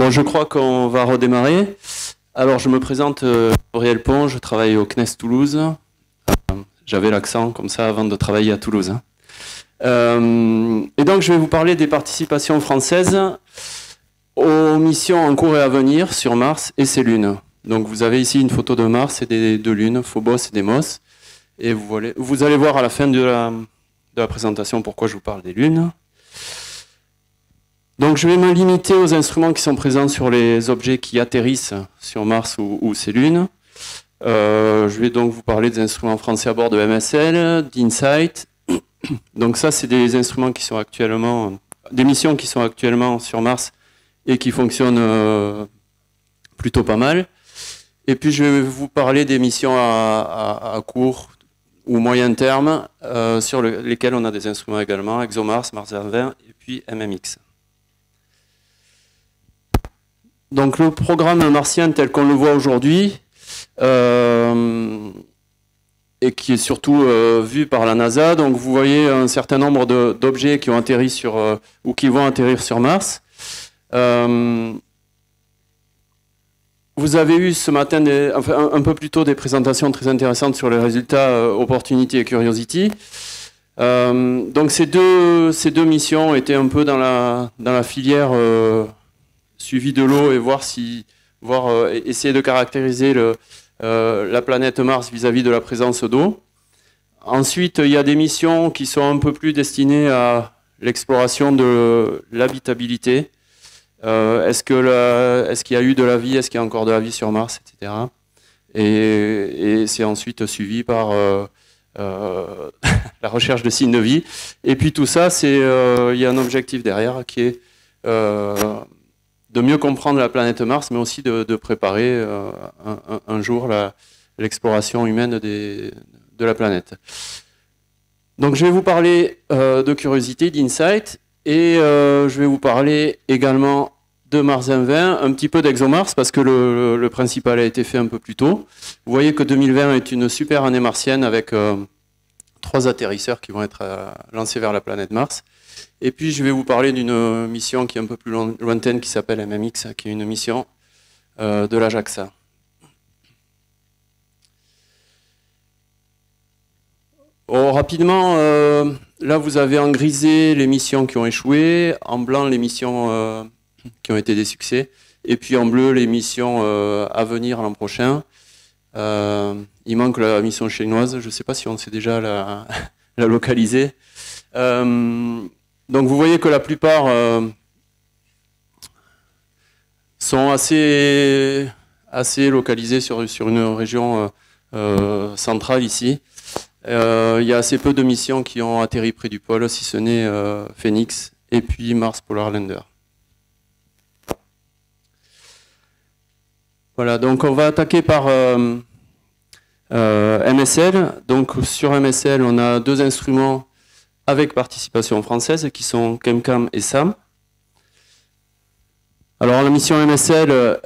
Bon, je crois qu'on va redémarrer. Alors, je me présente, Gabriel Pont, je travaille au CNES Toulouse. J'avais l'accent comme ça avant de travailler à Toulouse. Et donc, je vais vous parler des participations françaises aux missions en cours et à venir sur Mars et ses lunes. Donc, vous avez ici une photo de Mars et des deux lunes, Phobos et Deimos. Et vous allez voir à la fin de la présentation pourquoi je vous parle des lunes. Donc je vais me limiter aux instruments qui sont présents sur les objets qui atterrissent sur Mars ou ses lunes. Je vais donc vous parler des instruments français à bord de MSL, d'InSight. Donc ça, c'est des instruments qui sont actuellement, des missions qui sont actuellement sur Mars et qui fonctionnent plutôt pas mal. Et puis je vais vous parler des missions à court ou moyen terme sur lesquelles on a des instruments également, ExoMars, Mars 20 et puis MMX. Donc le programme martien tel qu'on le voit aujourd'hui, et qui est surtout vu par la NASA, donc vous voyez un certain nombre d'objets qui ont atterri sur, ou qui vont atterrir sur Mars. Vous avez eu ce matin, enfin, un peu plus tôt, des présentations très intéressantes sur les résultats Opportunity et Curiosity. Donc ces deux missions étaient un peu dans la filière suivi de l'eau et essayer de caractériser la planète Mars vis-à-vis de la présence d'eau. Ensuite, il y a des missions qui sont un peu plus destinées à l'exploration de l'habitabilité. Est-ce qu'il y a eu de la vie, est-ce qu'il y a encore de la vie sur Mars, etc. Et c'est ensuite suivi par la recherche de signes de vie. Et puis tout ça, il y a un objectif derrière qui est de mieux comprendre la planète Mars, mais aussi de préparer un jour l'exploration humaine de la planète. Donc je vais vous parler de Curiosity, d'InSight, et je vais vous parler également de Mars 2020, un petit peu d'ExoMars, parce que le principal a été fait un peu plus tôt. Vous voyez que 2020 est une super année martienne avec 3 atterrisseurs qui vont être lancés vers la planète Mars. Et puis je vais vous parler d'une mission qui est un peu plus lointaine qui s'appelle MMX, qui est une mission de la JAXA. Oh, rapidement, là vous avez en grisé les missions qui ont échoué, en blanc les missions qui ont été des succès, et puis en bleu les missions à venir l'an prochain. Il manque la mission chinoise, je ne sais pas si on sait déjà la localiser. Donc vous voyez que la plupart sont assez localisés sur une région centrale ici. Il y a assez peu de missions qui ont atterri près du pôle, si ce n'est Phoenix et puis Mars Polar Lander. Voilà, donc on va attaquer par MSL. Donc sur MSL, on a 2 instruments avec participation française, qui sont ChemCam et SAM. Alors la mission MSL,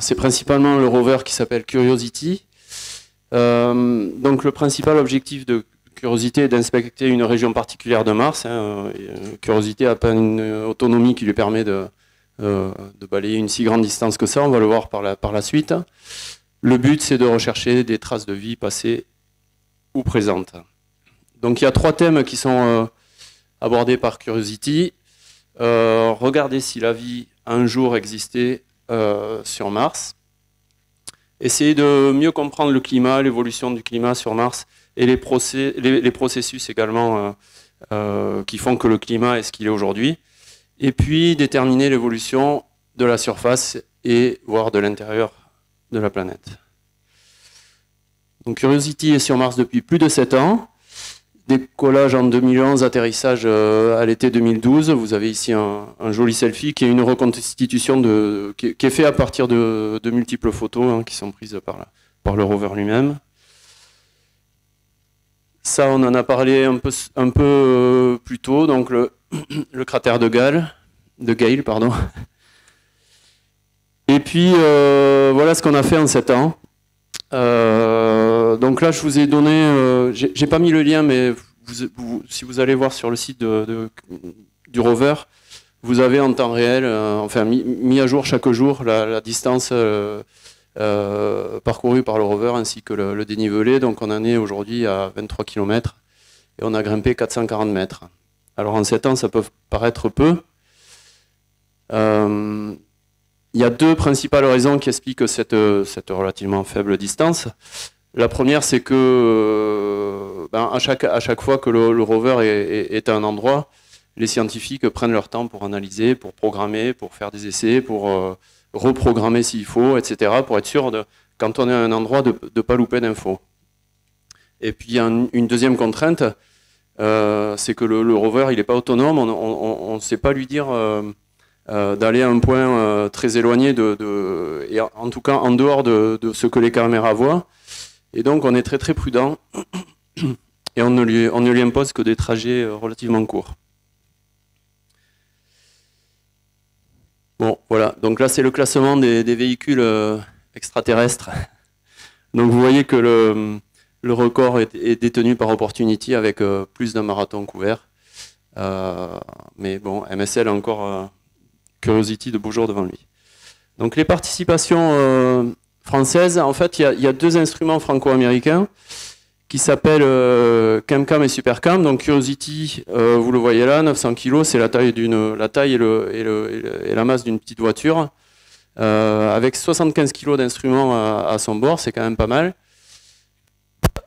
c'est principalement le rover qui s'appelle Curiosity. Donc le principal objectif de Curiosity est d'inspecter une région particulière de Mars. Curiosity n'a pas une autonomie qui lui permet de balayer une si grande distance que ça, on va le voir par la suite. Le but, c'est de rechercher des traces de vie passées ou présentes. Donc il y a 3 thèmes qui sont abordés par Curiosity. Regardez si la vie un jour existait sur Mars. Essayer de mieux comprendre le climat, l'évolution du climat sur Mars et les processus également qui font que le climat est ce qu'il est aujourd'hui. Et puis déterminer l'évolution de la surface et voir de l'intérieur de la planète. Donc Curiosity est sur Mars depuis plus de 7 ans. Décollage en 2011, atterrissage à l'été 2012. Vous avez ici un joli selfie qui est une reconstitution qui est fait à partir de multiples photos qui sont prises par le rover lui-même. Ça, on en a parlé un peu plus tôt, donc le cratère de Gale, pardon. Et puis voilà ce qu'on a fait en 7 ans. Donc là, je vous ai donné, j'ai pas mis le lien, mais si vous allez voir sur le site du rover, vous avez en temps réel, enfin mis à jour chaque jour, la distance parcourue par le rover ainsi que le dénivelé. Donc on en est aujourd'hui à 23 km et on a grimpé 440 mètres. Alors en 7 ans, ça peut paraître peu. Il y a deux principales raisons qui expliquent cette relativement faible distance. La première, c'est que à chaque fois que le rover est à un endroit, les scientifiques prennent leur temps pour analyser, pour programmer, pour faire des essais, pour reprogrammer s'il faut, etc., pour être sûr, quand on est à un endroit, de ne pas louper d'infos. Et puis, il y a une deuxième contrainte, c'est que le rover, il n'est pas autonome, on ne sait pas lui dire d'aller à un point très éloigné, et en tout cas en dehors de ce que les caméras voient. Et donc, on est très très prudent, et on ne lui impose que des trajets relativement courts. Bon, voilà. Donc là, c'est le classement des véhicules extraterrestres. Donc vous voyez que le record est détenu par Opportunity avec plus d'un marathon couvert. Mais bon, MSL a encore Curiosity de beaux jours devant lui. Donc les participations françaises, en fait, il y a deux instruments franco-américains qui s'appellent ChemCam et SuperCam. Donc Curiosity, vous le voyez là, 900 kg, c'est la taille et la masse d'une petite voiture, avec 75 kg d'instruments à son bord, c'est quand même pas mal.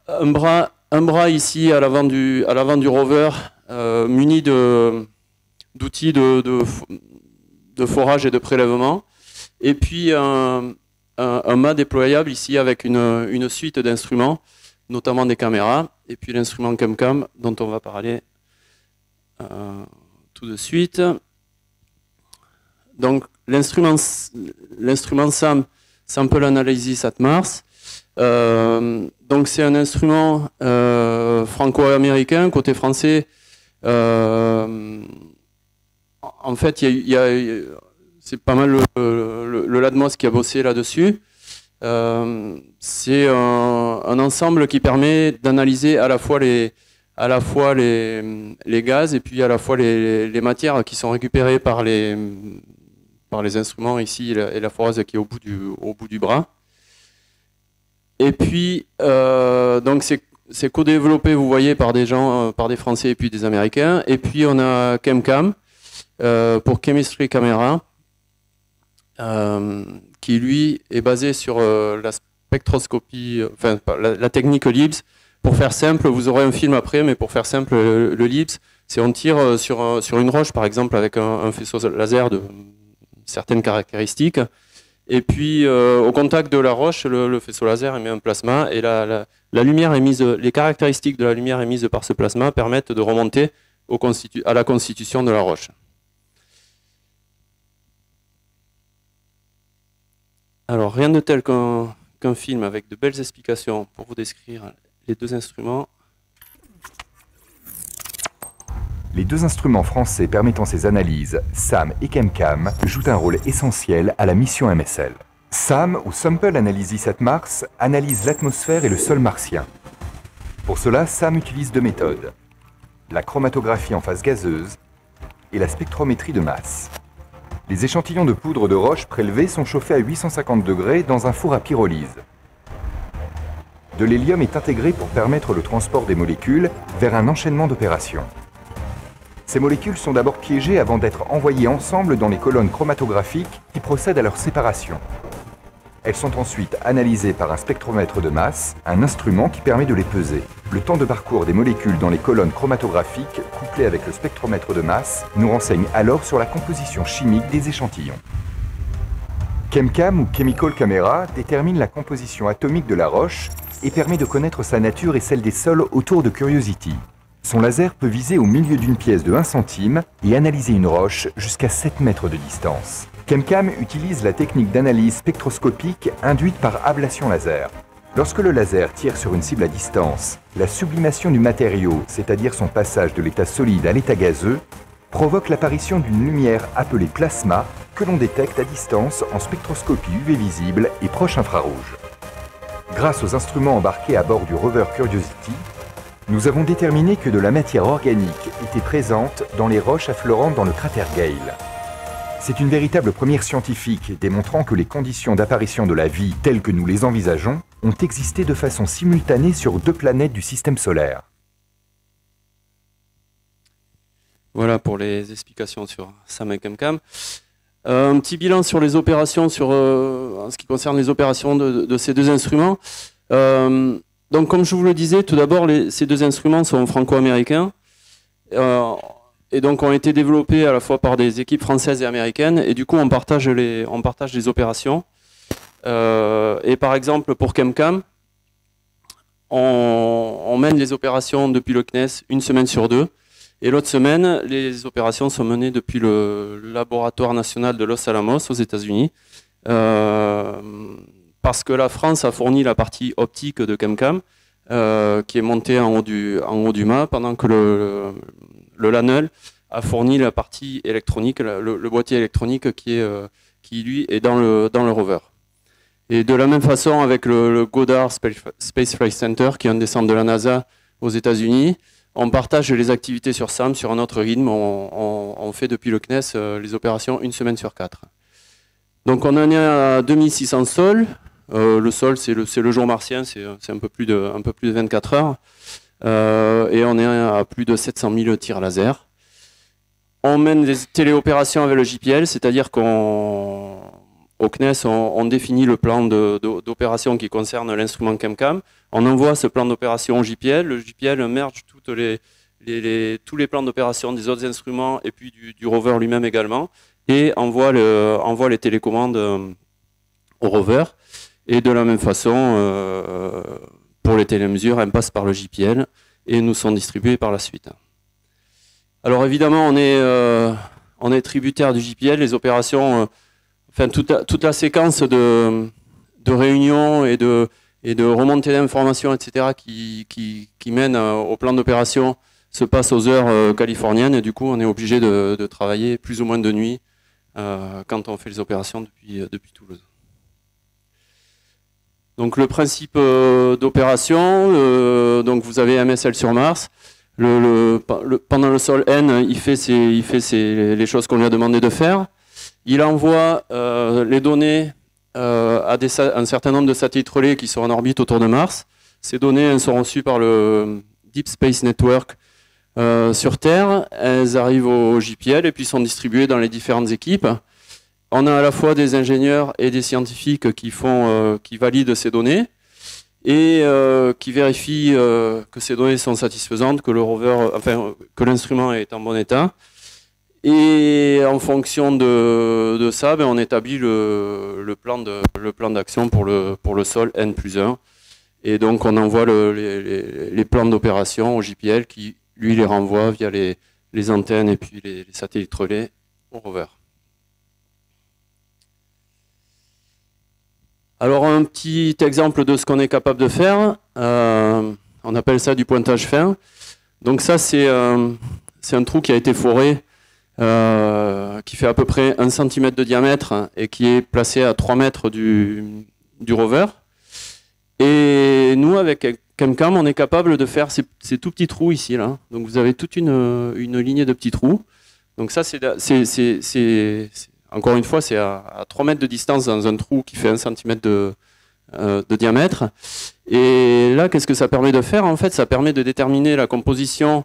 Un bras ici à l'avant du rover, muni d'outils de forage et de prélèvement, et puis un mât déployable ici avec une suite d'instruments, notamment des caméras, et puis l'instrument ChemCam dont on va parler tout de suite. Donc l'instrument SAM, Sample Analysis at Mars, donc c'est un instrument franco-américain. Côté français, en fait, c'est pas mal le LADMOS qui a bossé là-dessus. C'est un ensemble qui permet d'analyser à la fois les gaz et puis à la fois les matières qui sont récupérées par les instruments ici et la foreuse qui est au bout du bras. Et puis donc c'est co-développé, vous voyez, par des gens, par des Français et puis des Américains. Et puis on a ChemCam pour Chemistry Camera, qui lui est basé sur la spectroscopie, enfin la technique LIBS. Pour faire simple, vous aurez un film après, mais pour faire simple, le LIBS, c'est on tire sur une roche, par exemple, avec un faisceau laser de certaines caractéristiques, et puis au contact de la roche, le faisceau laser émet un plasma, et la lumière émise, les caractéristiques de la lumière émise par ce plasma permettent de remonter à la constitution de la roche. Alors, rien de tel qu'un film avec de belles explications pour vous décrire les deux instruments. Les deux instruments français permettant ces analyses, SAM et ChemCam, jouent un rôle essentiel à la mission MSL. SAM, ou Sample Analysis at Mars, analyse l'atmosphère et le sol martien. Pour cela, SAM utilise deux méthodes: la chromatographie en phase gazeuse et la spectrométrie de masse. Les échantillons de poudre de roche prélevés sont chauffés à 850 degrés dans un four à pyrolyse. De l'hélium est intégré pour permettre le transport des molécules vers un enchaînement d'opérations. Ces molécules sont d'abord piégées avant d'être envoyées ensemble dans les colonnes chromatographiques qui procèdent à leur séparation. Elles sont ensuite analysées par un spectromètre de masse, un instrument qui permet de les peser. Le temps de parcours des molécules dans les colonnes chromatographiques, couplé avec le spectromètre de masse, nous renseigne alors sur la composition chimique des échantillons. ChemCam ou Chemical Camera détermine la composition atomique de la roche et permet de connaître sa nature et celle des sols autour de Curiosity. Son laser peut viser au milieu d'une pièce de 1 centime et analyser une roche jusqu'à 7 mètres de distance. ChemCam utilise la technique d'analyse spectroscopique induite par ablation laser. Lorsque le laser tire sur une cible à distance, la sublimation du matériau, c'est-à-dire son passage de l'état solide à l'état gazeux, provoque l'apparition d'une lumière appelée plasma que l'on détecte à distance en spectroscopie UV visible et proche infrarouge. Grâce aux instruments embarqués à bord du rover Curiosity, nous avons déterminé que de la matière organique était présente dans les roches affleurantes dans le cratère Gale. C'est une véritable première scientifique, démontrant que les conditions d'apparition de la vie telles que nous les envisageons ont existé de façon simultanée sur 2 planètes du système solaire. Voilà pour les explications sur SAM et ChemCam. Un petit bilan sur les opérations, en ce qui concerne les opérations de ces 2 instruments. Donc comme je vous le disais, tout d'abord, ces 2 instruments sont franco-américains et donc ont été développés à la fois par des équipes françaises et américaines, et du coup on partage les opérations. Et par exemple pour ChemCam, on mène les opérations depuis le CNES une semaine sur 2, et l'autre semaine les opérations sont menées depuis le laboratoire national de Los Alamos aux États-Unis. Parce que la France a fourni la partie optique de ChemCam, qui est montée en haut du mât, pendant que le LANEL a fourni la partie électronique, le boîtier électronique qui lui est dans le rover. Et de la même façon avec le Goddard Space Flight Center, qui est un des centres de la NASA aux États-Unis, on partage les activités sur SAM sur un autre rythme. On fait depuis le CNES les opérations une semaine sur 4. Donc on en est à 2600 sols. Le sol, c'est le jour martien, c'est un peu plus de 24 heures. Et on est à plus de 700 000 tirs laser. On mène des téléopérations avec le JPL, c'est-à-dire qu'au CNES, on définit le plan d'opération qui concerne l'instrument ChemCam. On envoie ce plan d'opération au JPL. Le JPL merge tous les plans d'opération des autres instruments et puis du rover lui-même également, et envoie les télécommandes au rover. Et de la même façon, pour les télémesures, elles passent par le JPL et nous sont distribuées par la suite. Alors évidemment, on est tributaire du JPL. Les opérations, enfin toute la séquence de réunions et de remontées d'informations, etc., qui mènent au plan d'opération se passe aux heures californiennes, et du coup, on est obligé de travailler plus ou moins de nuit quand on fait les opérations depuis Toulouse. Donc le principe d'opération, donc vous avez MSL sur Mars. Pendant le sol N, il fait les choses qu'on lui a demandé de faire. Il envoie les données à un certain nombre de satellites relais qui sont en orbite autour de Mars. Ces données, elles sont reçues par le Deep Space Network sur Terre. Elles arrivent au JPL et puis sont distribuées dans les différentes équipes. On a à la fois des ingénieurs et des scientifiques qui valident ces données et qui vérifient que ces données sont satisfaisantes, que que l'instrument est en bon état. Et en fonction de ça, on établit le plan d'action pour le sol N+1. Et donc on envoie les plans d'opération au JPL qui, lui, les renvoie via les antennes et puis les satellites relais au rover. Alors un petit exemple de ce qu'on est capable de faire, on appelle ça du pointage fin. Donc ça c'est un trou qui a été foré, qui fait à peu près 1 cm de diamètre et qui est placé à 3 mètres du rover. Et nous avec ChemCam on est capable de faire ces tout petits trous ici là. Donc vous avez toute une lignée de petits trous. Donc ça encore une fois, c'est à 3 mètres de distance dans un trou qui fait 1 cm de diamètre. Et là, qu'est-ce que ça permet de faire? En fait, ça permet de déterminer la composition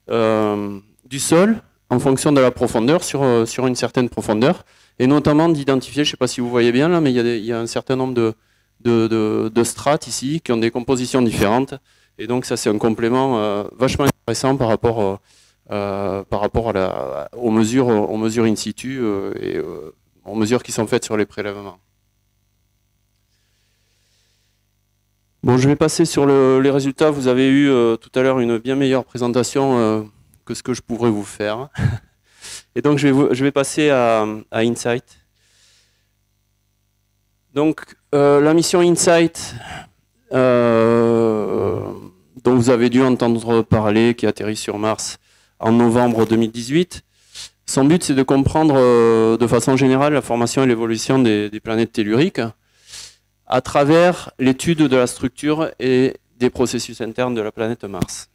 du sol en fonction de la profondeur sur une certaine profondeur. Et notamment d'identifier, je ne sais pas si vous voyez bien là, mais il y a un certain nombre de strates ici qui ont des compositions différentes. Et donc ça, c'est un complément vachement intéressant par rapport aux mesures in situ et aux mesures qui sont faites sur les prélèvements. Bon, je vais passer sur les résultats. Vous avez eu tout à l'heure une bien meilleure présentation que ce que je pourrais vous faire. Et donc je vais passer à InSight. Donc la mission InSight, dont vous avez dû entendre parler, qui atterrit sur Mars en novembre 2018. Son but, c'est de comprendre de façon générale la formation et l'évolution des planètes telluriques à travers l'étude de la structure et des processus internes de la planète Mars.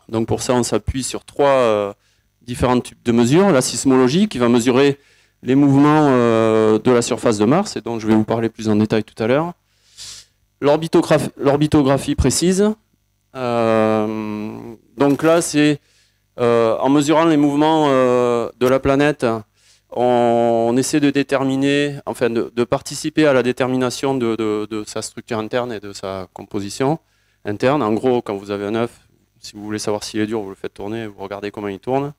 Donc pour ça, on s'appuie sur 3 différents types de mesures. La sismologie, qui va mesurer les mouvements de la surface de Mars, et dont je vais vous parler plus en détail tout à l'heure. L'orbitographie précise. Donc là, c'est en mesurant les mouvements de la planète, on essaie de déterminer, enfin de participer à la détermination de sa structure interne et de sa composition interne. En gros, quand vous avez un œuf, si vous voulez savoir s'il est dur, vous le faites tourner, vous regardez comment il tourne,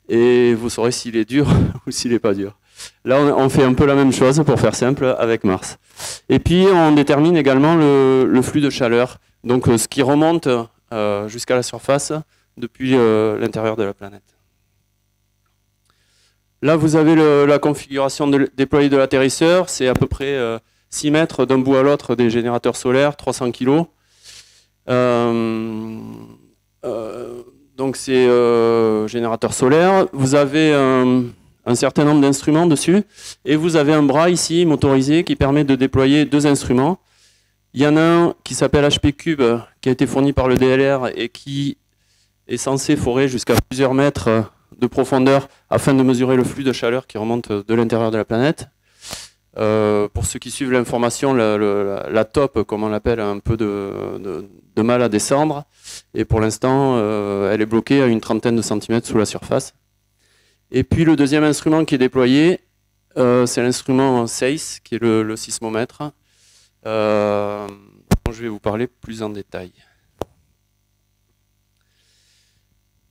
et vous saurez s'il est dur ou s'il n'est pas dur. Là, on fait un peu la même chose, pour faire simple, avec Mars. Et puis, on détermine également le flux de chaleur, donc ce qui remonte jusqu'à la surface depuis l'intérieur de la planète. Là, vous avez la configuration déployée de l'atterrisseur. C'est à peu près 6 mètres d'un bout à l'autre des générateurs solaires, 300 kg. Donc, c'est générateur solaire. Vous avez un certain nombre d'instruments dessus. Et vous avez un bras ici, motorisé, qui permet de déployer 2 instruments. Il y en a un qui s'appelle HP Cube, qui a été fourni par le DLR et qui est censé forer jusqu'à plusieurs mètres de profondeur afin de mesurer le flux de chaleur qui remonte de l'intérieur de la planète. Pour ceux qui suivent l'information, la top, comme on l'appelle, a un peu de mal à descendre. Et pour l'instant, elle est bloquée à une trentaine de centimètres sous la surface. Et puis le deuxième instrument qui est déployé, c'est l'instrument SEIS, qui est le sismomètre, dont je vais vous parler plus en détail.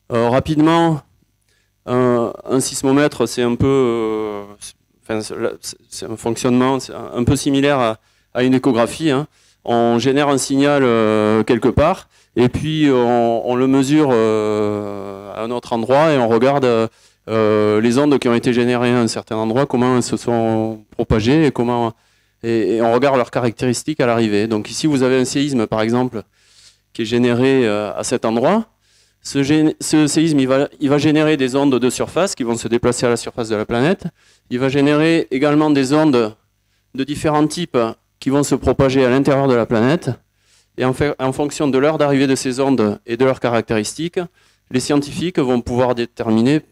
Rapidement, un sismomètre, c'est un peu, c'est un fonctionnement un peu similaire à une échographie, hein. On génère un signal quelque part, et puis on le mesure à un autre endroit, et on regarde les ondes qui ont été générées à un certain endroit, comment elles se sont propagées, et on regarde leurs caractéristiques à l'arrivée. Donc ici, vous avez un séisme, par exemple, qui est généré à cet endroit. Ce séisme, il va générer des ondes de surface qui vont se déplacer à la surface de la planète. Il va générer également des ondes de différents types qui vont se propager à l'intérieur de la planète. Et en fonction de l'heure d'arrivée de ces ondes et de leurs caractéristiques, les scientifiques vont pouvoir déterminer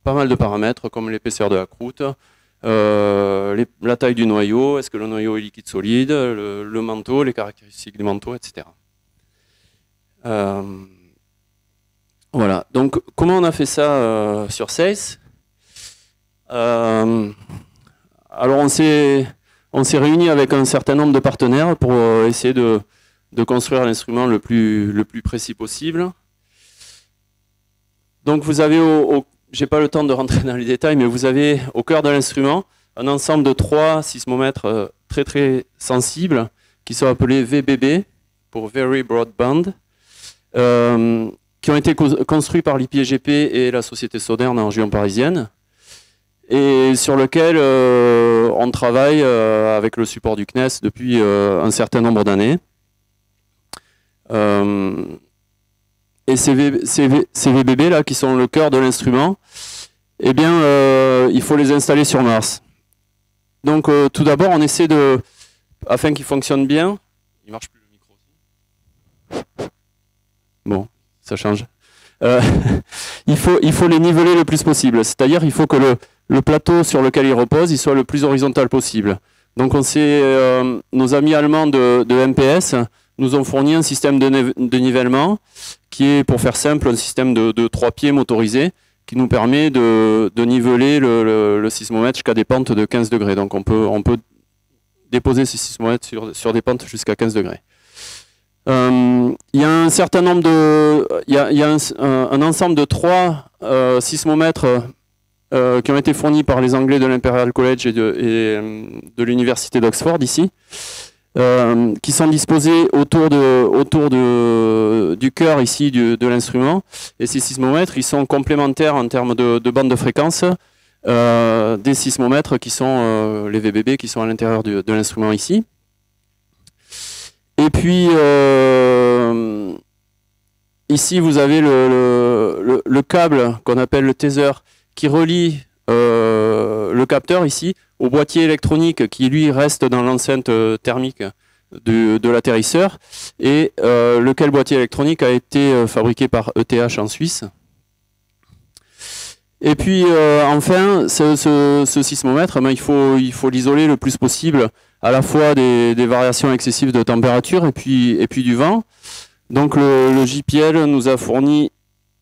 pas mal de paramètres comme l'épaisseur de la croûte, la taille du noyau, est-ce que le noyau est liquide solide, le manteau, les caractéristiques du manteau, etc. Voilà, donc comment on a fait ça sur SEIS? Alors on s'est réunis avec un certain nombre de partenaires pour essayer de construire l'instrument le plus précis possible. Donc vous avez, j'ai pas le temps de rentrer dans les détails, mais vous avez au cœur de l'instrument un ensemble de 3 sismomètres très très sensibles qui sont appelés VBB, pour Very Broadband, qui ont été construits par l'IPGP et la société Southern en région parisienne, et sur lequel on travaille avec le support du CNES depuis un certain nombre d'années. Et ces VBB là, qui sont le cœur de l'instrument, eh bien, il faut les installer sur Mars. Donc, tout d'abord, on essaie afin qu'ils fonctionnent bien. Il marche plus le micro aussi. Bon, ça change. Il faut les niveler le plus possible. C'est-à-dire, il faut que le plateau sur lequel ils reposent, il soit le plus horizontal possible. Donc, nos amis allemands de MPS nous ont fourni un système de nivellement qui est, pour faire simple, un système de 3 pieds motorisé qui nous permet de niveler le sismomètre jusqu'à des pentes de 15 degrés. Donc on peut déposer ces sismomètres sur des pentes jusqu'à 15 degrés. Il y a un certain nombre un ensemble de 3 sismomètres qui ont été fournis par les Anglais de l'Imperial College et de l'Université d'Oxford ici, qui sont disposés autour du cœur ici de l'instrument. Et ces sismomètres, ils sont complémentaires en termes de bande de fréquence des sismomètres qui sont les VBB qui sont à l'intérieur de l'instrument ici. Et puis ici vous avez le câble qu'on appelle le taser qui relie le capteur ici au boîtier électronique qui lui reste dans l'enceinte thermique de l'atterrisseur, et lequel boîtier électronique a été fabriqué par ETH en Suisse. Et puis enfin, ce sismomètre, ben, il faut l'isoler le plus possible, à la fois des variations excessives de température et puis du vent. Donc le JPL nous a fourni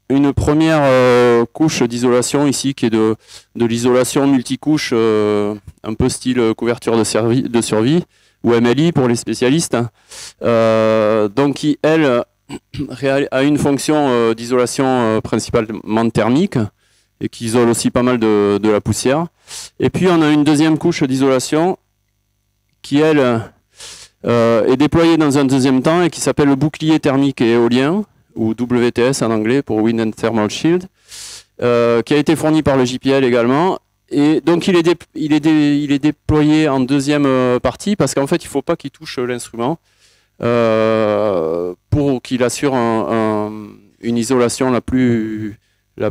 une première couche d'isolation ici, qui est de l'isolation multicouche, un peu style couverture de survie, ou MLI pour les spécialistes, donc qui, elle, a une fonction d'isolation principalement thermique, et qui isole aussi pas mal de la poussière. Et puis on a une deuxième couche d'isolation qui, elle, est déployée dans un deuxième temps et qui s'appelle le bouclier thermique et éolien, ou WTS en anglais pour Wind and Thermal Shield, qui a été fourni par le JPL également. Et donc il est déployé en deuxième partie, parce qu'en fait il ne faut pas qu'il touche l'instrument pour qu'il assure une isolation la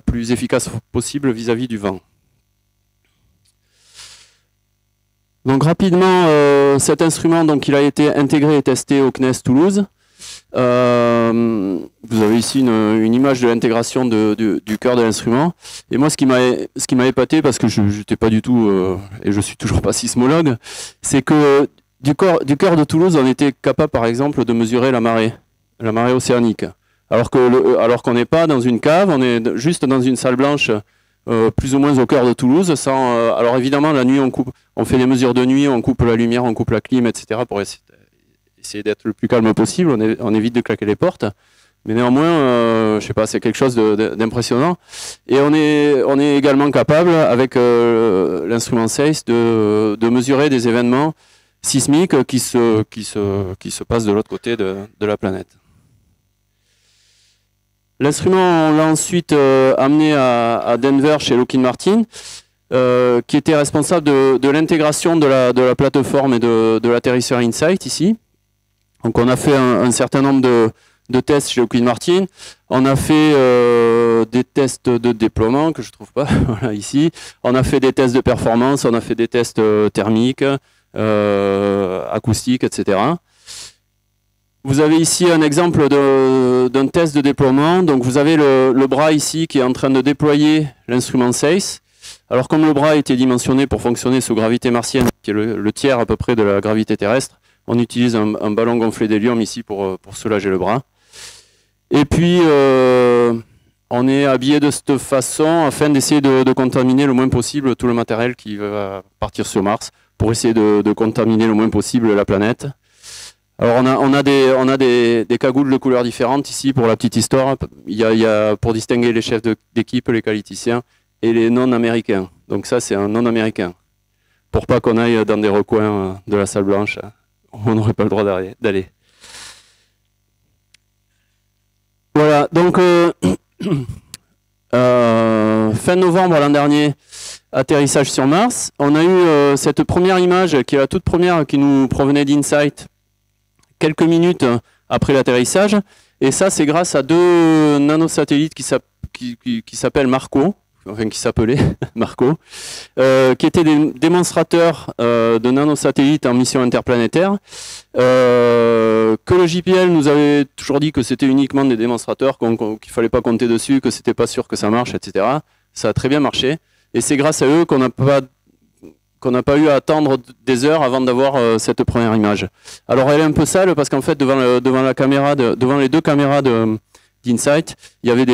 plus efficace possible vis-à-vis du vent. Donc rapidement, cet instrument, donc, il a été intégré et testé au CNES Toulouse. Vous avez ici une image de l'intégration du cœur de l'instrument. Et moi, ce qui m'a épaté, parce que je n'étais pas du tout, et je suis toujours pas sismologue, c'est que du cœur de Toulouse, on était capable, par exemple, de mesurer la marée océanique. Alors qu'on n'est pas dans une cave, on est juste dans une salle blanche, plus ou moins au cœur de Toulouse. Alors évidemment, la nuit, on fait des mesures de nuit, on coupe la lumière, on coupe la clim, etc. pour essayer d'être le plus calme possible. On évite de claquer les portes. Mais néanmoins, je sais pas, c'est quelque chose d'impressionnant. Et on est également capable, avec l'instrument SACE, de mesurer des événements sismiques qui se passent de l'autre côté de la planète. L'instrument, on l'a ensuite amené à Denver chez Lockheed Martin, qui était responsable de l'intégration de la plateforme et de l'atterrisseur InSight ici. Donc on a fait un certain nombre de tests chez Lockheed Martin. On a fait des tests de déploiement que je ne trouve pas voilà, ici. On a fait des tests de performance, on a fait des tests thermiques, acoustiques, etc. Vous avez ici un exemple d'un test de déploiement. Donc vous avez le bras ici qui est en train de déployer l'instrument SACE. Alors comme le bras était dimensionné pour fonctionner sous gravité martienne, qui est le tiers à peu près de la gravité terrestre, on utilise un ballon gonflé d'hélium ici pour soulager le bras. Et puis on est habillé de cette façon afin d'essayer de contaminer le moins possible tout le matériel qui va partir sur Mars, pour essayer de contaminer le moins possible la planète. Alors on a des cagoules de couleurs différentes ici pour la petite histoire. Il y a pour distinguer les chefs d'équipe, les qualiticiens et les non-américains. Donc ça c'est un non-américain. Pour pas qu'on aille dans des recoins de la salle blanche, on n'aurait pas le droit d'aller. Voilà, donc fin novembre l'an dernier, atterrissage sur Mars. On a eu cette première image qui est la toute première qui nous provenait d'InSight, quelques minutes après l'atterrissage, et ça c'est grâce à deux nanosatellites qui s'appellent Marco, enfin qui s'appelaient Marco, qui étaient des démonstrateurs de nanosatellites en mission interplanétaire, que le JPL nous avait toujours dit que c'était uniquement des démonstrateurs, qu'il ne fallait pas compter dessus, que c'était pas sûr que ça marche, etc. Ça a très bien marché, et c'est grâce à eux qu'on n'a pas eu à attendre des heures avant d'avoir cette première image. Alors elle est un peu sale parce qu'en fait devant les deux caméras d'InSight, il y avait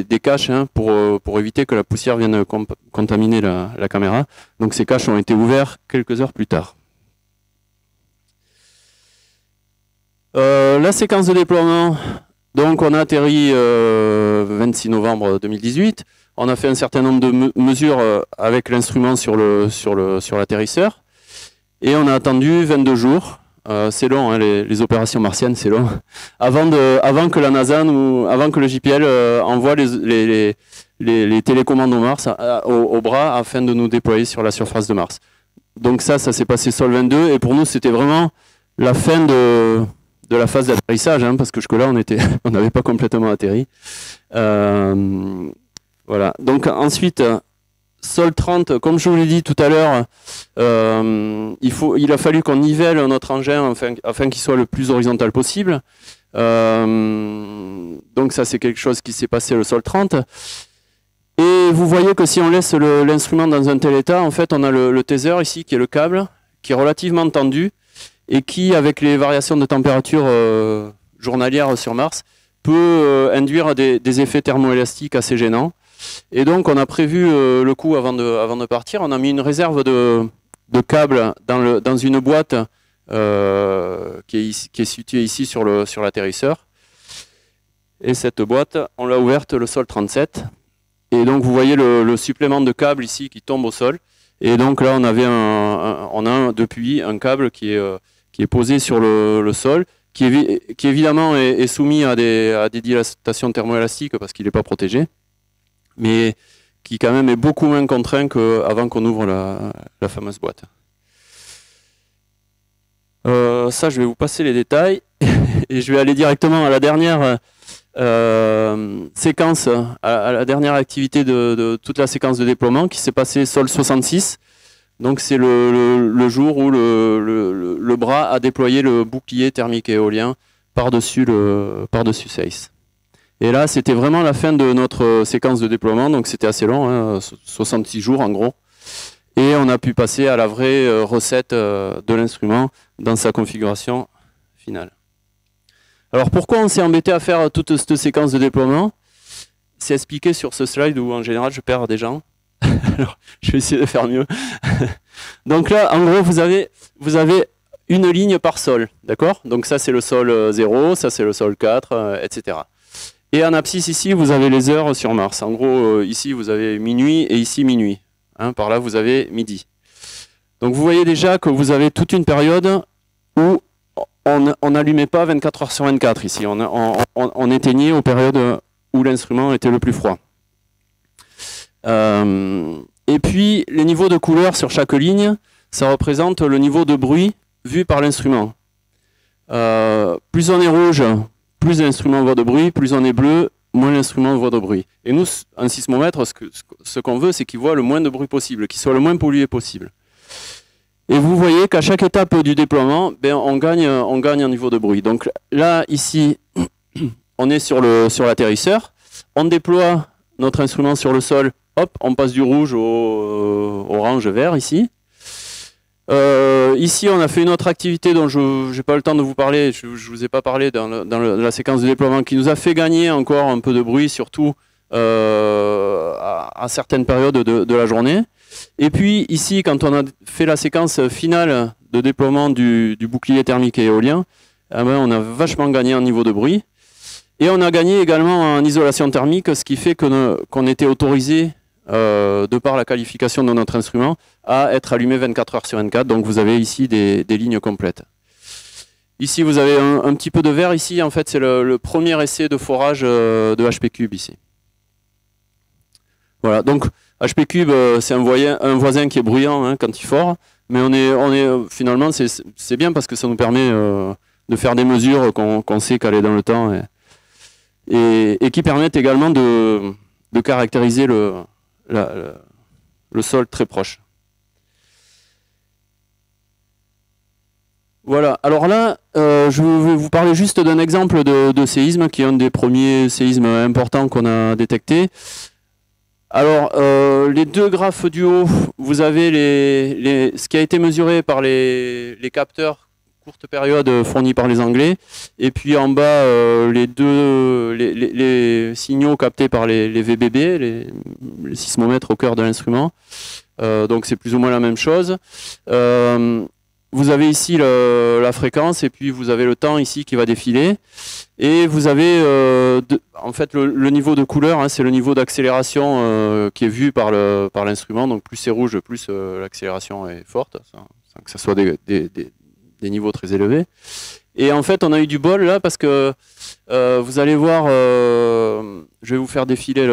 des caches hein, pour éviter que la poussière vienne contaminer la caméra. Donc ces caches ont été ouverts quelques heures plus tard. La séquence de déploiement, donc on a atterri 26 novembre 2018. On a fait un certain nombre de mesures avec l'instrument sur l'atterrisseur. Et on a attendu 22 jours. C'est long, hein, les opérations martiennes, c'est long. Avant que la NASA, avant que le JPL envoie les télécommandes au Mars, au bras, afin de nous déployer sur la surface de Mars. Donc ça s'est passé Sol 22. Et pour nous, c'était vraiment la fin de la phase d'atterrissage, hein, parce que jusque-là, on n'avait pas complètement atterri. Voilà. Donc ensuite, Sol 30, comme je vous l'ai dit tout à l'heure, il a fallu qu'on nivelle notre engin afin qu'il soit le plus horizontal possible. Donc ça, c'est quelque chose qui s'est passé le Sol 30. Et vous voyez que si on laisse l'instrument dans un tel état, en fait, on a le taser ici, qui est le câble, qui est relativement tendu, et qui, avec les variations de température journalières sur Mars, peut induire des effets thermoélastiques assez gênants. Et donc, on a prévu le coup avant de partir. On a mis une réserve de câbles dans une boîte qui est située ici sur l'atterrisseur. Et cette boîte, on l'a ouverte le sol 37. Et donc, vous voyez le supplément de câble ici qui tombe au sol. Et donc là, on a depuis un câble qui est posé sur le sol, qui évidemment est soumis à des dilatations thermoélastiques parce qu'il n'est pas protégé, mais qui quand même est beaucoup moins contraint qu'avant qu'on ouvre la fameuse boîte. Ça, je vais vous passer les détails et je vais aller directement à la dernière séquence, à la dernière activité de toute la séquence de déploiement qui s'est passée sol 66. Donc c'est le jour où le bras a déployé le bouclier thermique et éolien par-dessus SACE. Et là, c'était vraiment la fin de notre séquence de déploiement, donc c'était assez long, hein, 66 jours en gros. Et on a pu passer à la vraie recette de l'instrument dans sa configuration finale. Alors pourquoi on s'est embêté à faire toute cette séquence de déploiement? C'est expliqué sur ce slide où en général je perds des gens. Alors, je vais essayer de faire mieux. Donc là, en gros, vous avez une ligne par sol, d'accord? Donc ça, c'est le sol 0, ça, c'est le sol 4, etc. Et en abscisse, ici, vous avez les heures sur Mars. En gros, ici, vous avez minuit et ici, minuit. Hein, par là, vous avez midi. Donc vous voyez déjà que vous avez toute une période où on n'allumait pas 24 heures sur 24 ici. On éteignait aux périodes où l'instrument était le plus froid. Et puis, les niveaux de couleur sur chaque ligne, ça représente le niveau de bruit vu par l'instrument. Plus on est rouge, plus l'instrument voit de bruit, plus on est bleu, moins l'instrument voit de bruit. Et nous, un sismomètre, ce qu'on veut, c'est qu'il voit le moins de bruit possible, qu'il soit le moins pollué possible. Et vous voyez qu'à chaque étape du déploiement, ben, on gagne un niveau de bruit. Donc là, ici, on est sur l'atterrisseur, on déploie notre instrument sur le sol, hop, on passe du rouge au orange vert ici. Ici, on a fait une autre activité dont je n'ai pas le temps de vous parler, je ne vous ai pas parlé dans la séquence de déploiement, qui nous a fait gagner encore un peu de bruit, surtout à certaines périodes de la journée. Et puis ici, quand on a fait la séquence finale de déploiement du bouclier thermique et éolien, eh ben, on a vachement gagné en niveau de bruit. Et on a gagné également en isolation thermique, ce qui fait qu'on était autorisé, de par la qualification de notre instrument, à être allumé 24 heures sur 24. Donc vous avez ici des lignes complètes. Ici, vous avez un petit peu de vert. Ici, en fait, c'est le premier essai de forage de HP Cube ici. Voilà, donc HP Cube, c'est un voisin qui est bruyant, hein, quand il fore, mais finalement, c'est bien parce que ça nous permet de faire des mesures qu'on sait caler dans le temps et qui permettent également de caractériser le sol très proche. Voilà, alors là, je vais vous parler juste d'un exemple de séisme qui est un des premiers séismes importants qu'on a détecté. Alors, les deux graphes du haut, vous avez ce qui a été mesuré par les capteurs courte période fournis par les Anglais, et puis en bas, les signaux captés par les VBB, les sismomètres au cœur de l'instrument. Donc c'est plus ou moins la même chose. Vous avez ici la fréquence, et puis vous avez le temps ici qui va défiler. Et vous avez en fait le niveau de couleur, hein, c'est le niveau d'accélération qui est vu par l'instrument. Donc plus c'est rouge, plus l'accélération est forte, sans que ce soit des niveaux très élevés. Et en fait, on a eu du bol là parce que vous allez voir, je vais vous faire défiler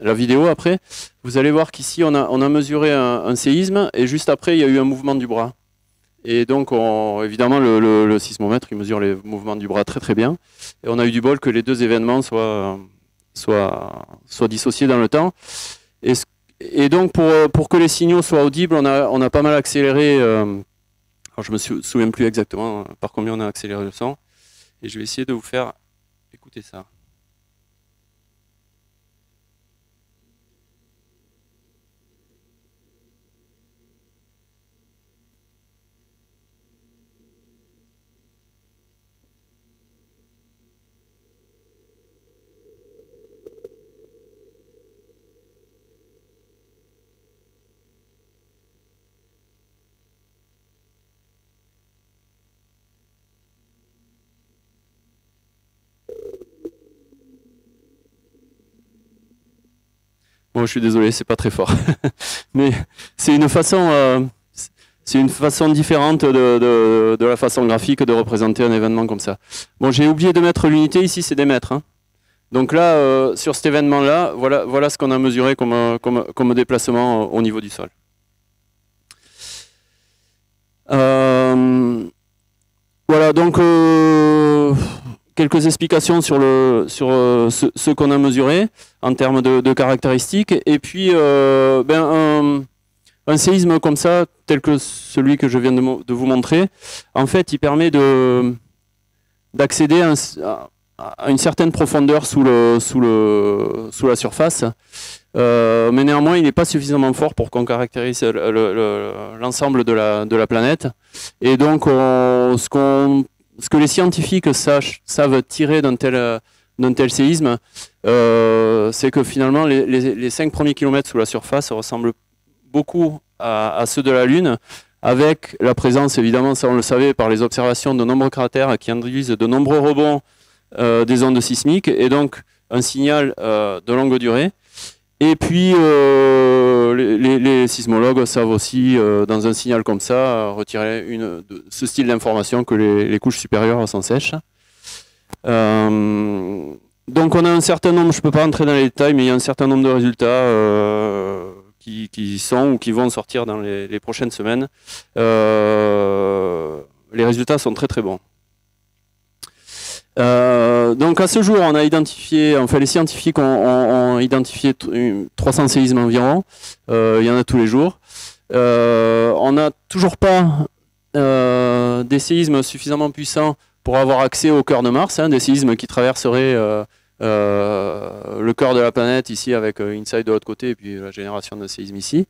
la vidéo après. Vous allez voir qu'ici, on a mesuré un séisme et juste après, il y a eu un mouvement du bras. Et donc, évidemment, le sismomètre, il mesure les mouvements du bras très très bien. Et on a eu du bol que les deux événements soient dissociés dans le temps. Et donc, pour que les signaux soient audibles, on a pas mal accéléré. Alors, je me souviens plus exactement par combien on a accéléré le son. Et je vais essayer de vous faire écouter ça. Bon, je suis désolé, c'est pas très fort. Mais c'est une façon différente de la façon graphique de représenter un événement comme ça. Bon, j'ai oublié de mettre l'unité, ici c'est des mètres. Hein. Donc là, sur cet événement-là, voilà ce qu'on a mesuré comme déplacement au niveau du sol. Voilà, donc quelques explications sur ce qu'on a mesuré en termes de caractéristiques. Et puis, un séisme comme ça, tel que celui que je viens de vous montrer, en fait, il permet d'accéder à une certaine profondeur sous la surface. Mais néanmoins, il n'est pas suffisamment fort pour qu'on caractérise l'ensemble de la planète. Et donc, ce que les scientifiques savent tirer d'un tel séisme, c'est que finalement, les 5 premiers kilomètres sous la surface ressemblent beaucoup à ceux de la Lune, avec la présence, évidemment, ça on le savait, par les observations de nombreux cratères qui induisent de nombreux rebonds des ondes sismiques, et donc un signal de longue durée. Et puis, les sismologues savent aussi, dans un signal comme ça, retirer ce style d'information que les couches supérieures s'en sèchent. Donc on a un certain nombre, je ne peux pas rentrer dans les détails, mais il y a un certain nombre de résultats qui sont ou qui vont sortir dans les prochaines semaines. Les résultats sont très très bons. Donc à ce jour, on a identifié, enfin les scientifiques ont identifié 300 séismes environ. Il y en a tous les jours. On n'a toujours pas des séismes suffisamment puissants pour avoir accès au cœur de Mars, hein, des séismes qui traverseraient le cœur de la planète ici avec InSight de l'autre côté et puis la génération de séismes ici.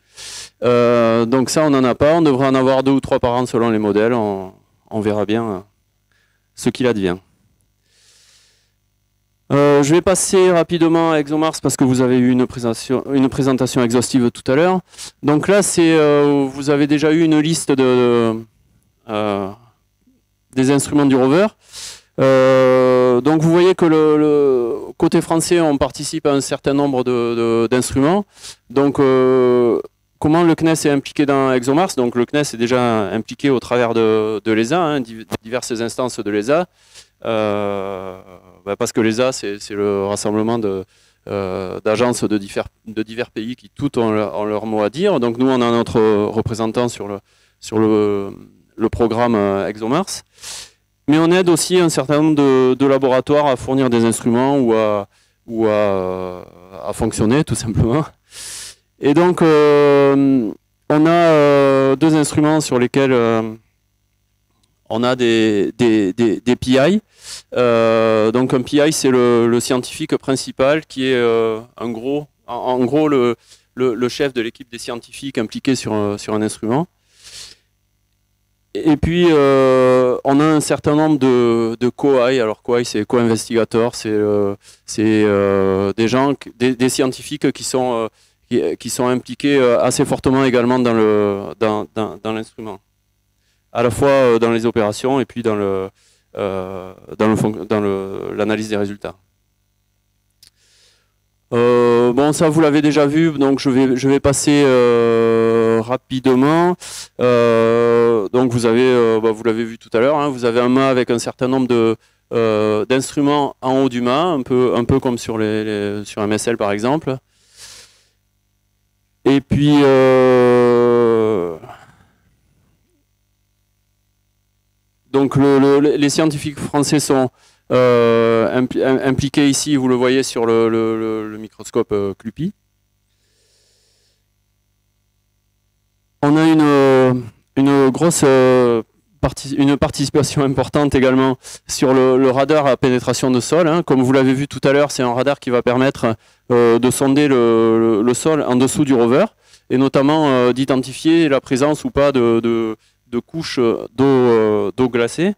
Donc ça, on n'en a pas. On devrait en avoir 2 ou 3 par an selon les modèles. On verra bien ce qu'il advient. Je vais passer rapidement à ExoMars parce que vous avez eu une présentation exhaustive tout à l'heure. Donc là, vous avez déjà eu une liste des instruments du rover. Donc vous voyez que le côté français, on participe à un certain nombre d'instruments. Donc comment le CNES est impliqué dans ExoMars? Donc le CNES est déjà impliqué au travers de l'ESA, hein, diverses instances de l'ESA. Parce que l'ESA, c'est le rassemblement d'agences de divers pays qui toutes ont leur mot à dire. Donc nous, on a notre représentant sur le programme ExoMars. Mais on aide aussi un certain nombre de laboratoires à fournir des instruments ou à fonctionner, tout simplement. Et donc, on a 2 instruments sur lesquels on a des PI. Donc un PI, c'est le scientifique principal qui est en gros le chef de l'équipe des scientifiques impliqués sur un instrument. Et puis on a un certain nombre de COI. Alors COI, c'est co-investigateurs, c'est des gens, des scientifiques qui sont impliqués assez fortement également dans l'instrument, à la fois dans les opérations et puis dans l'analyse des résultats. Bon, ça vous l'avez déjà vu, donc je vais passer rapidement. Donc vous l'avez vu tout à l'heure, hein, vous avez un mât avec un certain nombre d'instruments en haut du mât, un peu comme sur un MSL par exemple. Et puis donc les scientifiques français sont impliqués ici, vous le voyez sur le microscope CLUPI. On a une grosse une participation importante également sur le radar à pénétration de sol. Hein. Comme vous l'avez vu tout à l'heure, c'est un radar qui va permettre de sonder le sol en dessous du rover et notamment d'identifier la présence ou pas de couches d'eau glacée.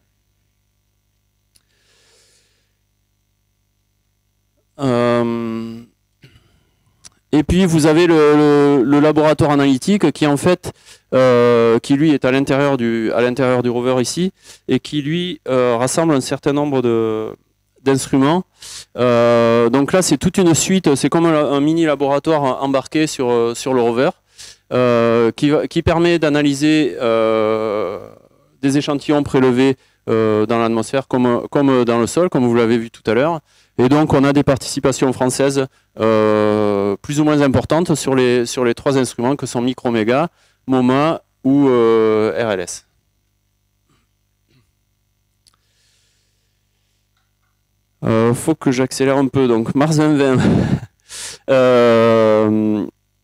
Et puis vous avez le laboratoire analytique qui en fait qui lui est à l'intérieur du rover ici et qui lui rassemble un certain nombre d'instruments. Donc là, c'est toute une suite, c'est comme un mini laboratoire embarqué sur le rover, qui permet d'analyser des échantillons prélevés dans l'atmosphère comme dans le sol, comme vous l'avez vu tout à l'heure. Et donc on a des participations françaises plus ou moins importantes sur les 3 instruments que sont Microméga, MoMA ou RLS. Faut que j'accélère un peu. Donc Mars 2020.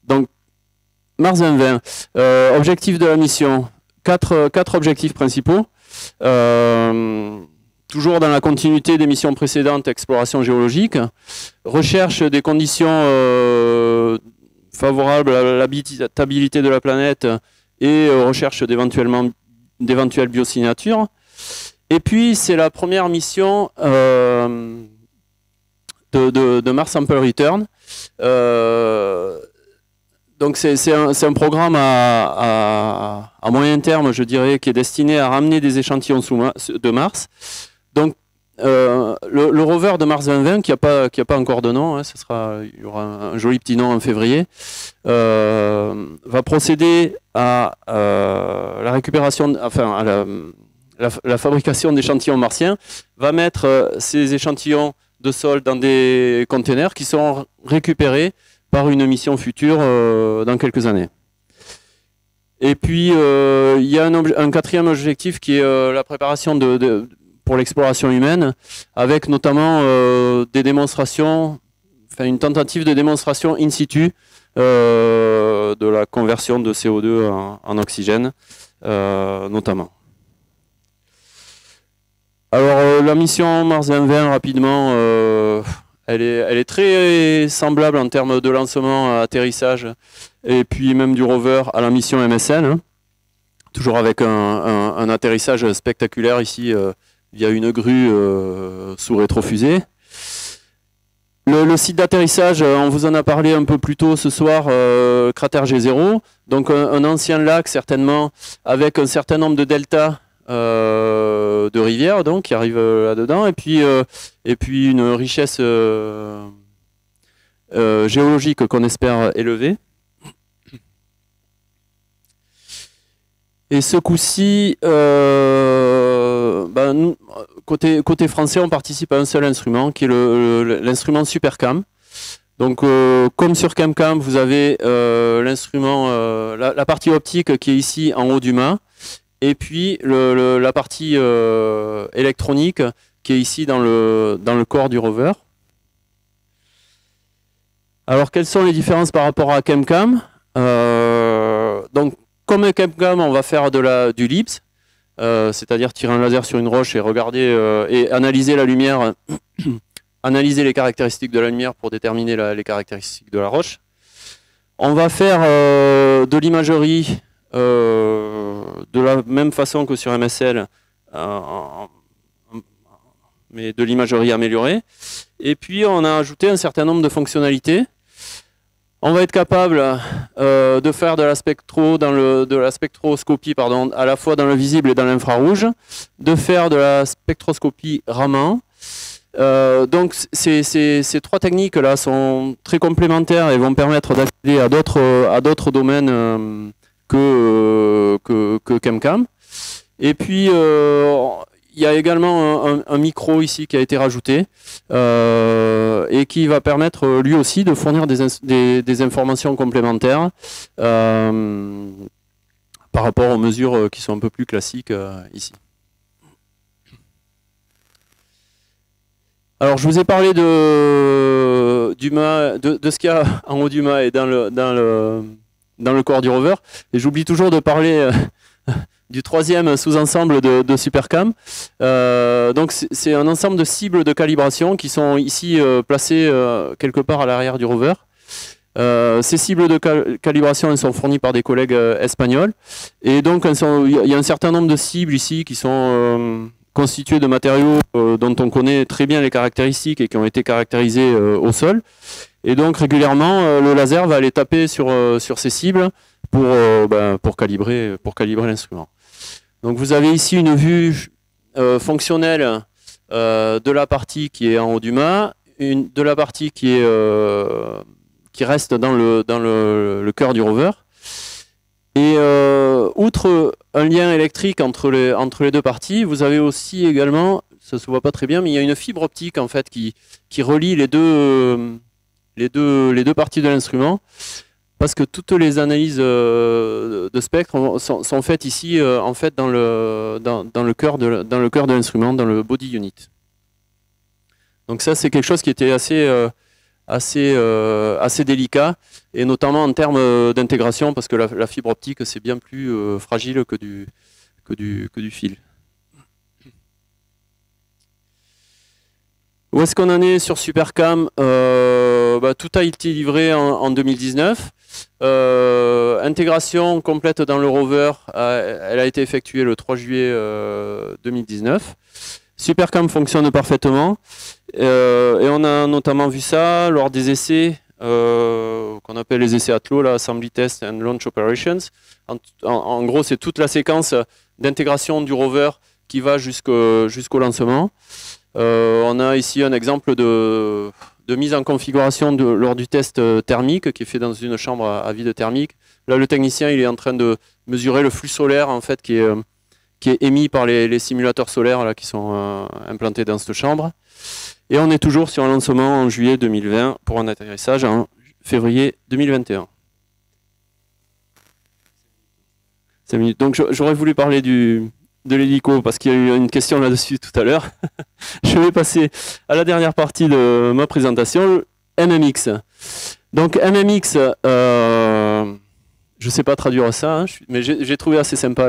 Donc Mars 2020. Objectif de la mission. 4 objectifs principaux. Toujours dans la continuité des missions précédentes, exploration géologique, recherche des conditions favorables à l'habitabilité de la planète et recherche d'éventuelles biosignatures. Et puis, c'est la première mission de Mars Sample Return. Donc, c'est un programme à moyen terme, je dirais, qui est destiné à ramener des échantillons de Mars. Donc, le rover de Mars 2020, qui n'a pas encore de nom, hein, il y aura un joli petit nom en février, va procéder à la récupération, enfin à la fabrication d'échantillons martiens, va mettre ces échantillons de sol dans des containers qui seront récupérés par une mission future dans quelques années. Et puis, il y a un 4e objectif qui est la préparation pour l'exploration humaine, avec notamment des démonstrations, enfin une tentative de démonstration in situ de la conversion de CO2 en oxygène, notamment. Alors la mission Mars 2020, rapidement, elle est très semblable en termes de lancement, atterrissage, et puis même du rover à la mission MSL, hein. Toujours avec un atterrissage spectaculaire ici, via une grue sous rétrofusée. Le site d'atterrissage, on vous en a parlé un peu plus tôt ce soir, cratère G0, donc un ancien lac certainement, avec un certain nombre de deltas de rivières donc, qui arrivent là-dedans, et puis une richesse géologique qu'on espère élevée. Et ce coup-ci, nous, côté français, on participe à un seul instrument, qui est l'instrument SuperCam. Donc, comme sur CamCam, vous avez l'instrument, la partie optique qui est ici en haut du mât, et puis la partie électronique qui est ici dans le corps du rover. Alors, quelles sont les différences par rapport à CamCam? Donc, comme avec CamCam, on va faire du LIBS, c'est-à-dire tirer un laser sur une roche et regarder et analyser la lumière, analyser les caractéristiques de la lumière pour déterminer les caractéristiques de la roche. On va faire de l'imagerie de la même façon que sur MSL, mais de l'imagerie améliorée. Et puis on a ajouté un certain nombre de fonctionnalités. On va être capable de faire de la spectroscopie, pardon, à la fois dans le visible et dans l'infrarouge, de faire de la spectroscopie Raman. Donc ces 3 techniques-là sont très complémentaires et vont permettre d'accéder à d'autres domaines que CamCam. Et puis il y a également un micro ici qui a été rajouté et qui va permettre lui aussi de fournir des informations complémentaires par rapport aux mesures qui sont un peu plus classiques ici. Alors je vous ai parlé de ce qu'il y a en haut du mât et dans le corps du rover, et j'oublie toujours de parler du 3e sous-ensemble de SuperCam. Donc c'est un ensemble de cibles de calibration qui sont ici placées quelque part à l'arrière du rover. Ces cibles de calibration, elles sont fournies par des collègues espagnols, et donc il y a un certain nombre de cibles ici qui sont constituées de matériaux dont on connaît très bien les caractéristiques et qui ont été caractérisés au sol. Et donc régulièrement, le laser va aller taper sur ces cibles pour calibrer l'instrument. Donc vous avez ici une vue fonctionnelle de la partie qui est en haut du mât, de la partie qui reste dans le cœur du rover. Et outre un lien électrique entre les deux parties, vous avez aussi également, ça se voit pas très bien, mais il y a une fibre optique en fait qui relie les deux parties de l'instrument, parce que toutes les analyses de spectre sont faites ici en fait dans le cœur de l'instrument, dans le body unit. Donc ça c'est quelque chose qui était assez délicat, et notamment en termes d'intégration, parce que la fibre optique c'est bien plus fragile que du fil. Où est-ce qu'on en est sur Supercam? Tout a été livré en 2019. Intégration complète dans le rover, elle a été effectuée le 3 juillet 2019. Supercam fonctionne parfaitement, et on a notamment vu ça lors des essais qu'on appelle les essais ATLO, là, Assembly Test and Launch Operations. En gros, c'est toute la séquence d'intégration du rover qui va jusqu'au lancement. On a ici un exemple de mise en configuration lors du test thermique qui est fait dans une chambre à vide thermique. Là, le technicien il est en train de mesurer le flux solaire en fait, qui est émis par les simulateurs solaires là, qui sont implantés dans cette chambre. Et on est toujours sur un lancement en juillet 2020 pour un atterrissage en février 2021. 5 minutes. Donc j'aurais voulu parler de l'hélico parce qu'il y a eu une question là-dessus tout à l'heure. Je vais passer à la dernière partie de ma présentation, MMX. Donc MMX, je ne sais pas traduire ça, hein, mais j'ai trouvé assez sympa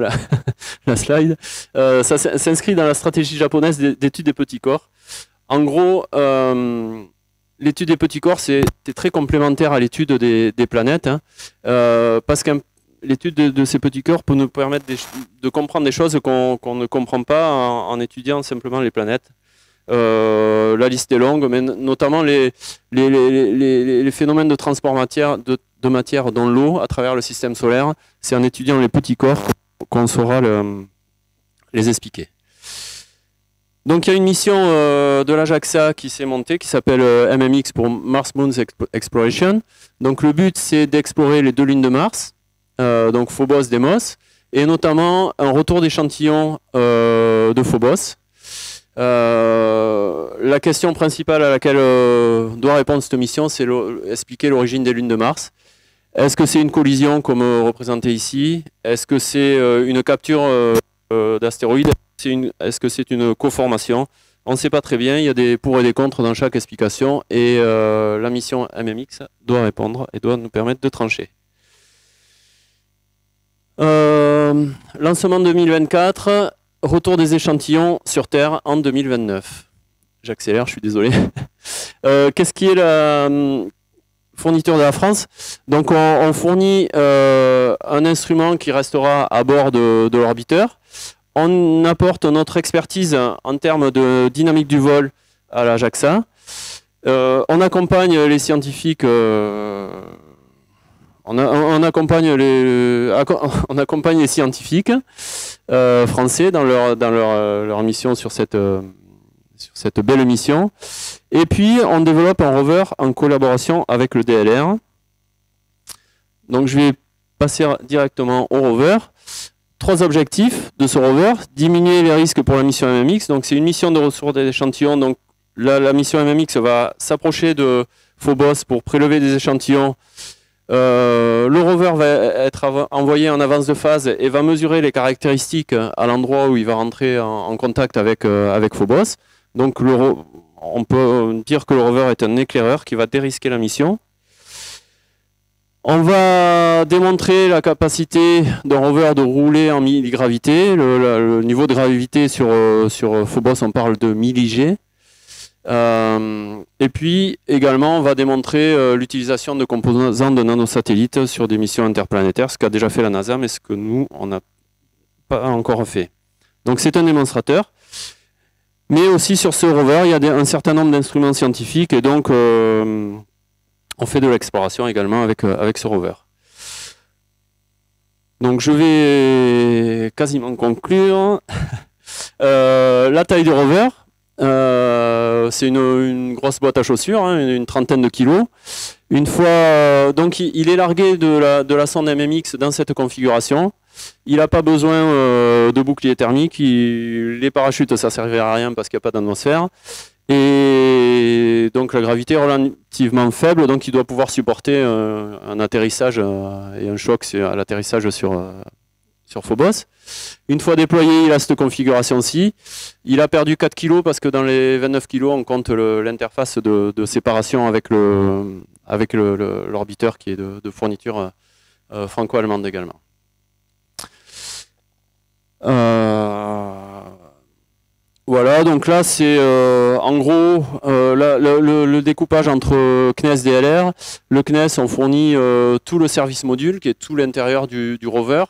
la slide. Ça s'inscrit dans la stratégie japonaise d'étude des petits corps. En gros, l'étude des petits corps, c'est très complémentaire à l'étude des planètes, hein, parce que l'étude de ces petits corps peut nous permettre de comprendre des choses qu'on ne comprend pas en étudiant simplement les planètes. La liste est longue, mais notamment les phénomènes de transport de matière dans l'eau à travers le système solaire. C'est en étudiant les petits corps qu'on saura les expliquer. Donc il y a une mission de la JAXA qui s'est montée, qui s'appelle MMX pour Mars Moon Exploration. Donc le but c'est d'explorer les deux lunes de Mars, donc Phobos, Deimos, et notamment un retour d'échantillons de Phobos. La question principale à laquelle doit répondre cette mission, c'est expliquer l'origine des lunes de Mars. Est-ce que c'est une collision comme représenté ici? Est-ce que c'est une capture d'astéroïdes? Est-ce que c'est une coformation? On ne sait pas très bien, il y a des pour et des contre dans chaque explication, et la mission MMX doit répondre et doit nous permettre de trancher. Lancement 2024, retour des échantillons sur Terre en 2029. J'accélère, je suis désolé. Qu'est-ce qui est la fourniture de la France? Donc on fournit un instrument qui restera à bord de l'orbiteur. On apporte notre expertise en termes de dynamique du vol à la JAXA. On accompagne les scientifiques. On accompagne les scientifiques français dans leur mission sur cette belle mission. Et puis on développe un rover en collaboration avec le DLR. Donc je vais passer directement au rover. 3 objectifs de ce rover: diminuer les risques pour la mission MMX. Donc c'est une mission de ressources d'échantillons. Donc la mission MMX va s'approcher de Phobos pour prélever des échantillons. Le rover va être envoyé en avance de phase et va mesurer les caractéristiques à l'endroit où il va rentrer en contact avec Phobos. Donc on peut dire que le rover est un éclaireur qui va dérisquer la mission. On va démontrer la capacité d'un rover de rouler en milligravité. Le niveau de gravité sur Phobos, on parle de milli-G. Et puis également, on va démontrer l'utilisation de composants de nanosatellites sur des missions interplanétaires, ce qu'a déjà fait la NASA, mais ce que nous, on n'a pas encore fait. Donc c'est un démonstrateur. Mais aussi sur ce rover, il y a un certain nombre d'instruments scientifiques, et donc on fait de l'exploration également avec ce rover. Donc je vais quasiment conclure. La taille du rover. C'est une grosse boîte à chaussures, hein, une trentaine de kilos. Une fois, donc il est largué de la sonde MMX dans cette configuration. Il n'a pas besoin de bouclier thermique. Les parachutes, ça ne servira à rien parce qu'il n'y a pas d'atmosphère. Et donc la gravité est relativement faible, donc il doit pouvoir supporter un atterrissage et un choc à l'atterrissage sur Phobos. Une fois déployé, il a cette configuration-ci. Il a perdu 4 kg parce que dans les 29 kg, on compte l'interface de séparation avec l'orbiteur qui est de fourniture franco-allemande également. Voilà, donc là c'est en gros le découpage entre CNES et DLR. Le CNES, on fournit tout le service module qui est tout l'intérieur du rover,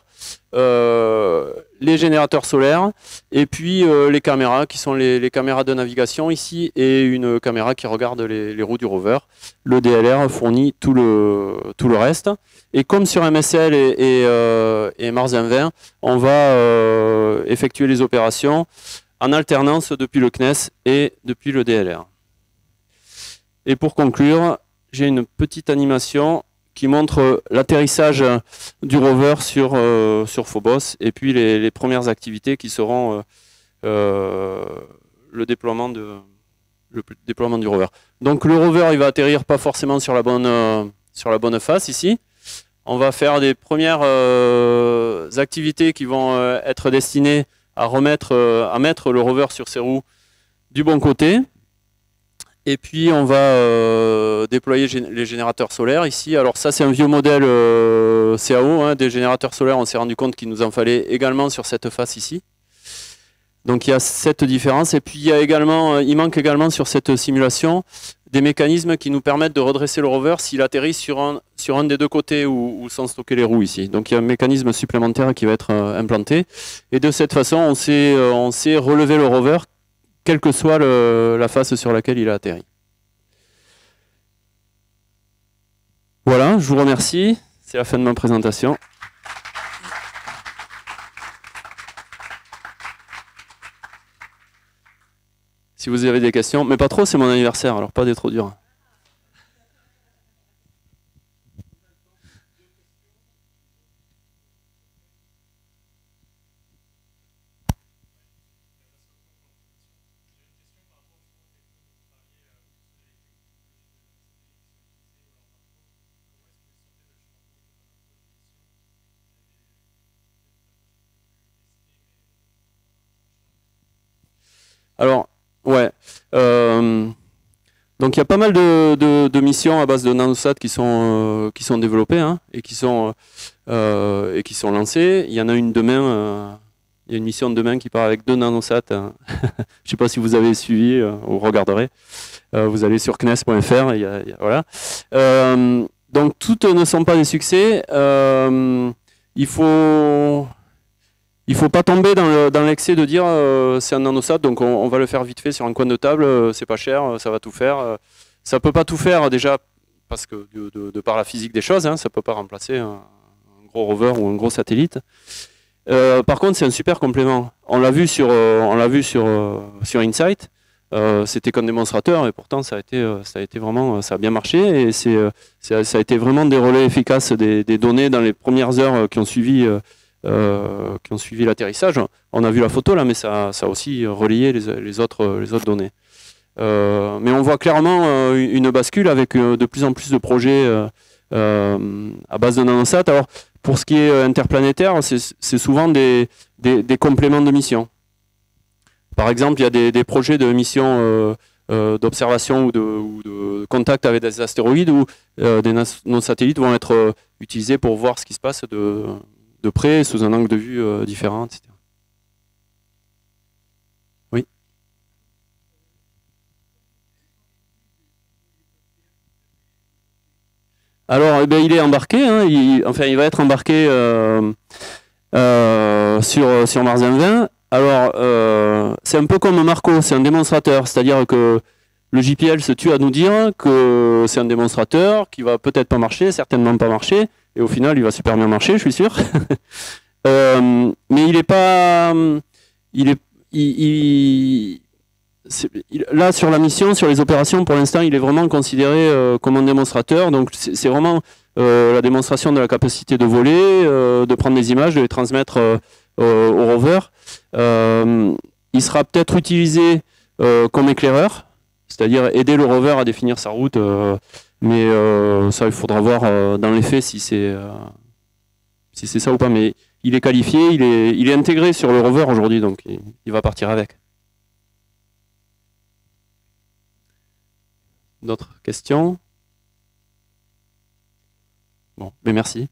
les générateurs solaires et puis les caméras qui sont les caméras de navigation ici et une caméra qui regarde les roues du rover. Le DLR fournit tout le reste. Et comme sur MSL et Mars 20, on va effectuer les opérations en alternance depuis le CNES et depuis le DLR. Et pour conclure, j'ai une petite animation qui montre l'atterrissage du rover sur Phobos et puis les premières activités qui seront le déploiement du rover. Donc le rover, il va atterrir pas forcément sur la bonne face ici. On va faire des premières activités qui vont être destinées à mettre le rover sur ses roues du bon côté. Et puis on va déployer les générateurs solaires ici. Alors ça c'est un vieux modèle CAO, hein, des générateurs solaires. On s'est rendu compte qu'il nous en fallait également sur cette face ici. Donc il y a cette différence. Et puis il manque également sur cette simulation des mécanismes qui nous permettent de redresser le rover s'il atterrit sur un des deux côtés où sont stockées les roues ici. Donc il y a un mécanisme supplémentaire qui va être implanté. Et de cette façon, on sait relever le rover, quelle que soit la face sur laquelle il a atterri. Voilà, je vous remercie. C'est la fin de ma présentation. Si vous avez des questions, mais pas trop, c'est mon anniversaire, alors pas des trop durs. Alors, ouais. Donc il y a pas mal de missions à base de nanosat qui sont développées, hein, et qui sont lancées. Il y en a une demain. Il y a une mission de demain qui part avec 2 nanosats. Hein. Je ne sais pas si vous avez suivi ou regarderez. Vous allez sur knes.fr. Voilà. Donc toutes ne sont pas des succès. Il faut pas tomber dans l'excès de dire c'est un nanosat, donc on va le faire vite fait sur un coin de table, c'est pas cher, ça va tout faire. Ça peut pas tout faire déjà parce que de par la physique des choses, hein, ça peut pas remplacer un gros rover ou un gros satellite. Par contre, c'est un super complément. On l'a vu sur InSight. C'était qu'un démonstrateur et pourtant ça a été vraiment, ça a bien marché et ça a été vraiment des relais efficaces des données dans les premières heures qui ont suivi l'atterrissage. On a vu la photo là, mais ça a aussi relayé les autres données. Mais on voit clairement une bascule avec de plus en plus de projets à base de nanosat. Alors pour ce qui est interplanétaire, c'est souvent des compléments de mission. Par exemple, il y a des projets de mission d'observation ou de contact avec des astéroïdes où nos satellites vont être utilisés pour voir ce qui se passe de près, sous un angle de vue différent, etc. Oui. Alors, eh bien, il est embarqué, hein, il va être embarqué sur Mars 20. Alors, c'est un peu comme Marco, c'est un démonstrateur, c'est-à-dire que le JPL se tue à nous dire que c'est un démonstrateur qui va peut-être pas marcher, certainement pas marcher, et au final, il va super bien marcher, je suis sûr. Mais il est pas, là, sur la mission, sur les opérations, pour l'instant, il est vraiment considéré comme un démonstrateur. Donc, c'est vraiment la démonstration de la capacité de voler, de prendre des images, de les transmettre au rover. Il sera peut-être utilisé comme éclaireur, c'est-à-dire aider le rover à définir sa route, mais ça, il faudra voir dans les faits si c'est ça ou pas. Mais il est qualifié, il est intégré sur le rover aujourd'hui, donc il va partir avec. D'autres questions? Bon, mais merci.